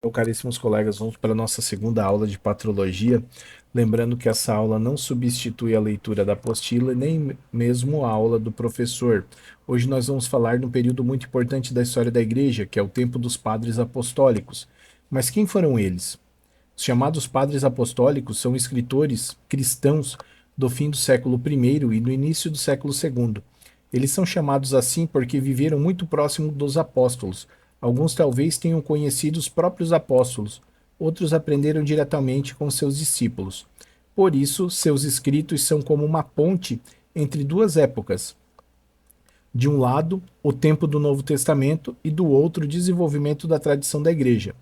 Então, caríssimos colegas, vamos para a nossa segunda aula de patrologia. Lembrando que essa aula não substitui a leitura da apostila, nem mesmo a aula do professor. Hoje nós vamos falar de um período muito importante da história da igreja, que é o tempo dos padres apostólicos. Mas quem foram eles? Os chamados padres apostólicos são escritores cristãos do fim do século I e do início do século II. Eles são chamados assim porque viveram muito próximo dos apóstolos. Alguns talvez tenham conhecido os próprios apóstolos, outros aprenderam diretamente com seus discípulos. Por isso, seus escritos são como uma ponte entre duas épocas. De um lado, o tempo do Novo Testamento e do outro, o desenvolvimento da tradição da Igreja.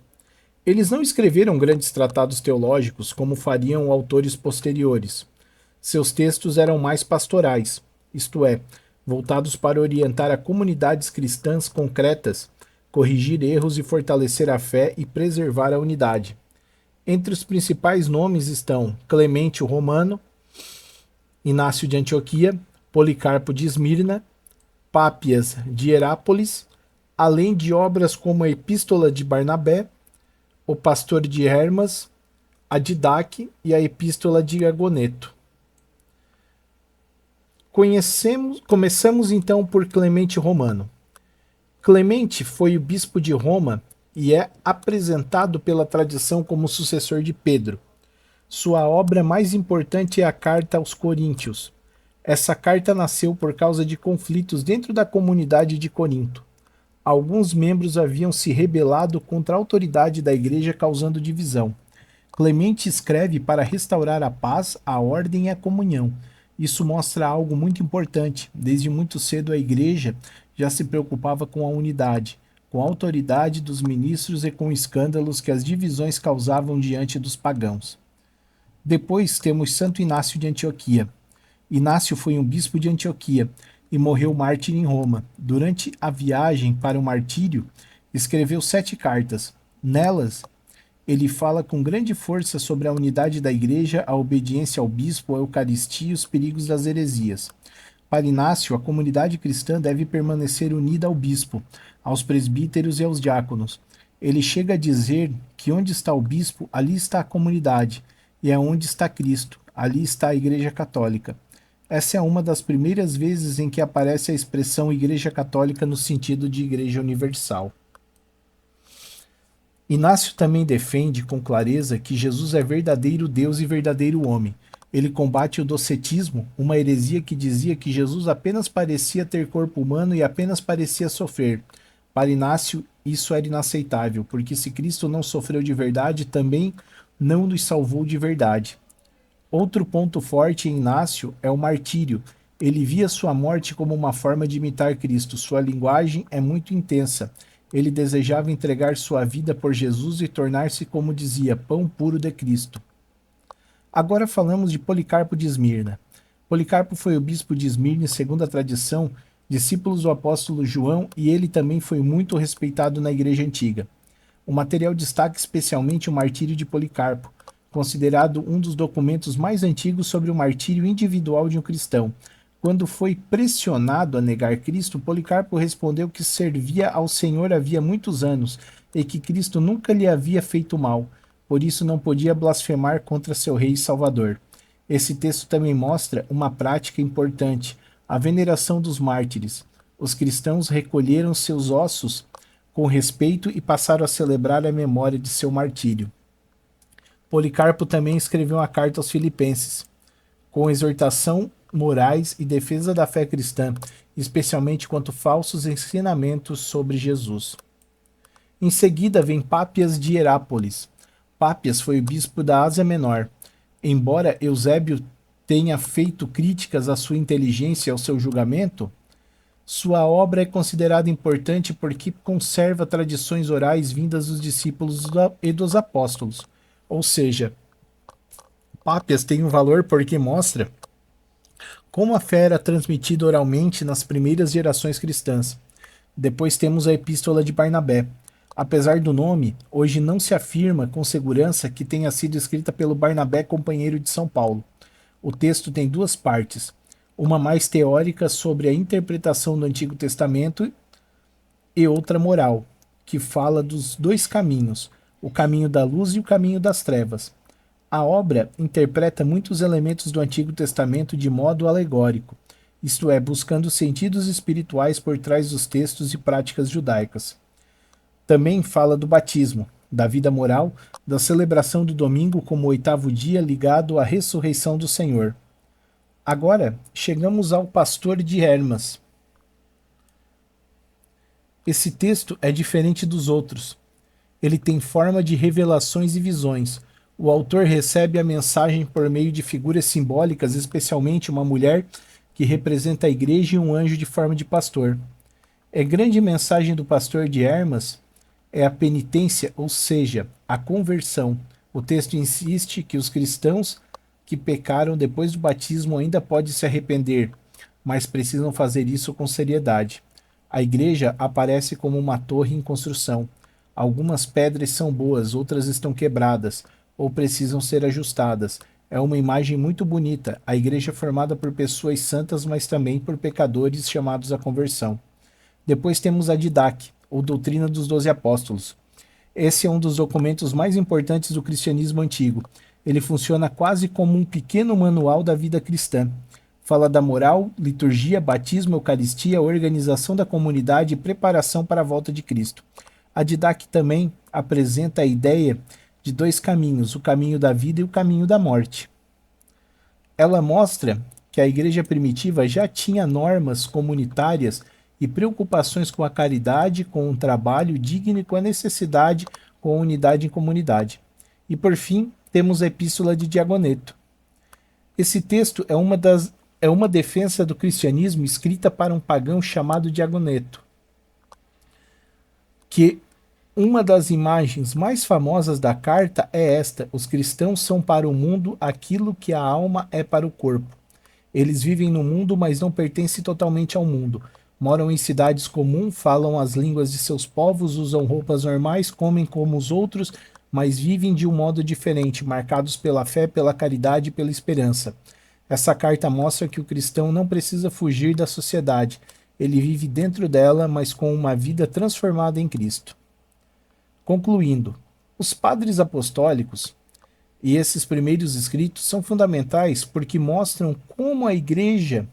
Eles não escreveram grandes tratados teológicos como fariam autores posteriores. Seus textos eram mais pastorais, isto é, voltados para orientar a comunidades cristãs concretas, corrigir erros e fortalecer a fé e preservar a unidade. Entre os principais nomes estão Clemente o Romano, Inácio de Antioquia, Policarpo de Esmirna, Pápias de Herápolis, além de obras como a Epístola de Barnabé, o Pastor de Hermas, a Didaque e a Epístola de Agoneto. Começamos então por Clemente Romano. Clemente foi o bispo de Roma e é apresentado pela tradição como sucessor de Pedro. Sua obra mais importante é a Carta aos Coríntios. Essa carta nasceu por causa de conflitos dentro da comunidade de Corinto. Alguns membros haviam se rebelado contra a autoridade da igreja, causando divisão. Clemente escreve para restaurar a paz, a ordem e a comunhão. Isso mostra algo muito importante. Desde muito cedo a igreja já se preocupava com a unidade, com a autoridade dos ministros e com escândalos que as divisões causavam diante dos pagãos. Depois temos Santo Inácio de Antioquia. Inácio foi um bispo de Antioquia e morreu mártir em Roma. Durante a viagem para o martírio, escreveu 7 cartas. Nelas, ele fala com grande força sobre a unidade da igreja, a obediência ao bispo, a Eucaristia e os perigos das heresias. Para Inácio, a comunidade cristã deve permanecer unida ao bispo, aos presbíteros e aos diáconos. Ele chega a dizer que onde está o bispo, ali está a comunidade, e aonde está Cristo, ali está a Igreja Católica. Essa é uma das primeiras vezes em que aparece a expressão Igreja Católica no sentido de Igreja Universal. Inácio também defende com clareza que Jesus é verdadeiro Deus e verdadeiro homem. Ele combate o docetismo, uma heresia que dizia que Jesus apenas parecia ter corpo humano e apenas parecia sofrer. Para Inácio, isso era inaceitável, porque se Cristo não sofreu de verdade, também não nos salvou de verdade. Outro ponto forte em Inácio é o martírio. Ele via sua morte como uma forma de imitar Cristo. Sua linguagem é muito intensa. Ele desejava entregar sua vida por Jesus e tornar-se, como dizia, pão puro de Cristo. Agora falamos de Policarpo de Esmirna. Policarpo foi o bispo de Esmirna, segundo a tradição, discípulo do apóstolo João, e ele também foi muito respeitado na igreja antiga. O material destaca especialmente o martírio de Policarpo, considerado um dos documentos mais antigos sobre o martírio individual de um cristão. Quando foi pressionado a negar Cristo, Policarpo respondeu que servia ao Senhor havia muitos anos e que Cristo nunca lhe havia feito mal, por isso não podia blasfemar contra seu rei e salvador. Esse texto também mostra uma prática importante, a veneração dos mártires. Os cristãos recolheram seus ossos com respeito e passaram a celebrar a memória de seu martírio. Policarpo também escreveu uma carta aos Filipenses, com exortação morais e defesa da fé cristã, especialmente quanto falsos ensinamentos sobre Jesus. Em seguida vem Pápias de Herápolis. Pápias foi o bispo da Ásia Menor. Embora Eusébio tenha feito críticas à sua inteligência e ao seu julgamento, sua obra é considerada importante porque conserva tradições orais vindas dos discípulos e dos apóstolos. Ou seja, Pápias tem um valor porque mostra como a fé era transmitida oralmente nas primeiras gerações cristãs. Depois temos a Epístola de Barnabé. Apesar do nome, hoje não se afirma com segurança que tenha sido escrita pelo Barnabé, companheiro de São Paulo. O texto tem 2 partes, uma mais teórica sobre a interpretação do Antigo Testamento e outra moral, que fala dos 2 caminhos, o caminho da luz e o caminho das trevas. A obra interpreta muitos elementos do Antigo Testamento de modo alegórico, isto é, buscando sentidos espirituais por trás dos textos e práticas judaicas. Também fala do batismo, da vida moral, da celebração do domingo como oitavo dia ligado à ressurreição do Senhor. Agora, chegamos ao Pastor de Hermas. Esse texto é diferente dos outros. Ele tem forma de revelações e visões. O autor recebe a mensagem por meio de figuras simbólicas, especialmente uma mulher que representa a igreja e um anjo de forma de pastor. A grande mensagem do Pastor de Hermas é a penitência, ou seja, a conversão. O texto insiste que os cristãos que pecaram depois do batismo ainda podem se arrepender, mas precisam fazer isso com seriedade. A igreja aparece como uma torre em construção. Algumas pedras são boas, outras estão quebradas ou precisam ser ajustadas. É uma imagem muito bonita. A igreja é formada por pessoas santas, mas também por pecadores chamados à conversão. Depois temos a Didaque, ou Doutrina dos 12 Apóstolos. Esse é um dos documentos mais importantes do cristianismo antigo. Ele funciona quase como um pequeno manual da vida cristã. Fala da moral, liturgia, batismo, eucaristia, organização da comunidade e preparação para a volta de Cristo. A Didaque também apresenta a ideia de dois caminhos, o caminho da vida e o caminho da morte. Ela mostra que a igreja primitiva já tinha normas comunitárias e preocupações com a caridade, com um trabalho digno e com a necessidade com a unidade em comunidade. E por fim, temos a Epístola de Diagoneto. Esse texto é uma defesa do cristianismo escrita para um pagão chamado Diagoneto, que uma das imagens mais famosas da carta é esta: os cristãos são para o mundo aquilo que a alma é para o corpo. Eles vivem no mundo, mas não pertencem totalmente ao mundo. Moram em cidades comuns, falam as línguas de seus povos, usam roupas normais, comem como os outros, mas vivem de um modo diferente, marcados pela fé, pela caridade e pela esperança. Essa carta mostra que o cristão não precisa fugir da sociedade. Ele vive dentro dela, mas com uma vida transformada em Cristo. Concluindo, os padres apostólicos e esses primeiros escritos são fundamentais porque mostram como a igreja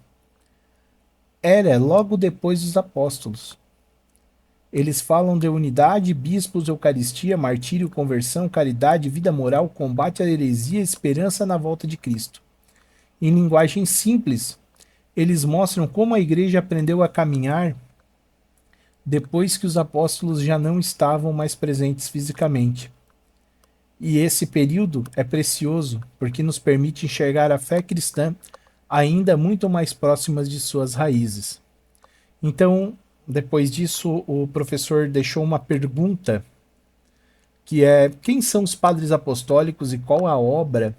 era logo depois dos apóstolos. Eles falam de unidade, bispos, eucaristia, martírio, conversão, caridade, vida moral, combate à heresia, esperança na volta de Cristo. Em linguagem simples, eles mostram como a igreja aprendeu a caminhar depois que os apóstolos já não estavam mais presentes fisicamente. E esse período é precioso porque nos permite enxergar a fé cristã ainda muito mais próximas de suas raízes. Então, depois disso, o professor deixou uma pergunta que é: quem são os padres apostólicos e qual a obra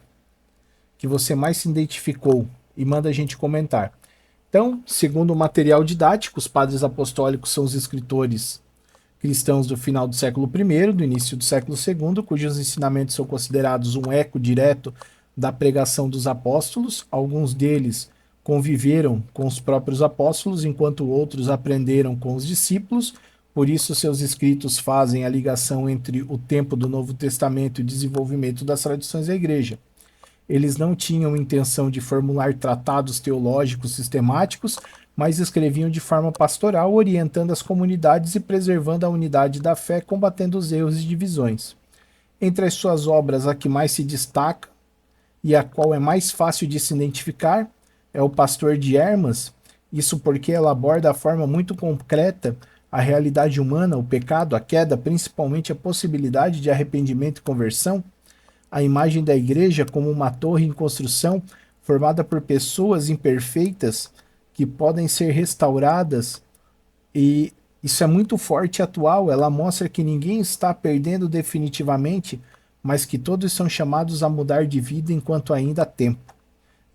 que você mais se identificou? E manda a gente comentar. Então, segundo o material didático, os padres apostólicos são os escritores cristãos do final do século I, do início do século II, cujos ensinamentos são considerados um eco direto da pregação dos apóstolos. Alguns deles conviveram com os próprios apóstolos, enquanto outros aprenderam com os discípulos. Por isso, seus escritos fazem a ligação entre o tempo do Novo Testamento e o desenvolvimento das tradições da igreja. Eles não tinham intenção de formular tratados teológicos sistemáticos, mas escreviam de forma pastoral, orientando as comunidades e preservando a unidade da fé, combatendo os erros e divisões. Entre as suas obras, a que mais se destaca e a qual é mais fácil de se identificar é o Pastor de Hermas, isso porque ela aborda de forma muito concreta a realidade humana, o pecado, a queda, principalmente a possibilidade de arrependimento e conversão, a imagem da igreja como uma torre em construção formada por pessoas imperfeitas que podem ser restauradas, e isso é muito forte e atual. Ela mostra que ninguém está perdendo definitivamente, mas que todos são chamados a mudar de vida enquanto ainda há tempo.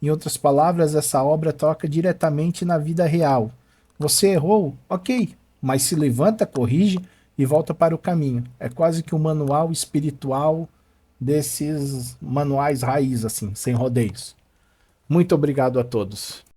Em outras palavras, essa obra toca diretamente na vida real. Você errou? Ok, mas se levanta, corrige e volta para o caminho. É quase que um manual espiritual desses manuais raiz, assim, sem rodeios. Muito obrigado a todos.